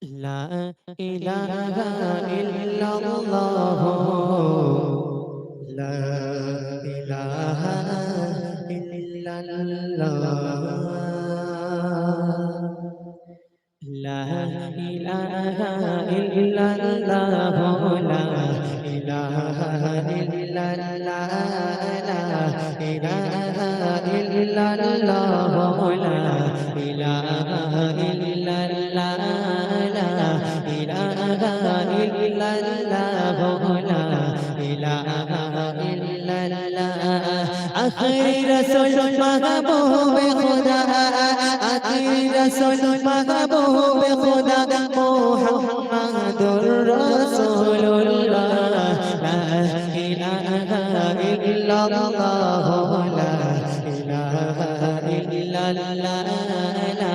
লা ইলাহা ইল্লাল্লাহ লা ইলাহা ইল্লাল্লাহ লা ইলাহা ইল্লাল্লাহ লা ইলাহা ইল্লাল্লাহ লা ইলাহা ইল্লাল্লাহ লা ইলাহা ইল্লাল্লাহ লা ইলাহা ইল্লাল্লাহ লা ইলাহা ইল্লাল্লাহ আখিরি রাসূল মাহবুবে খুদা আখিরি রাসূল মাহবুবে খুদা মুহাম্মাদুর রাসূলুল্লাহ লা ইলাহা ইল্লাল্লাহ লা ইলাহা ইল্লাল্লাহ লা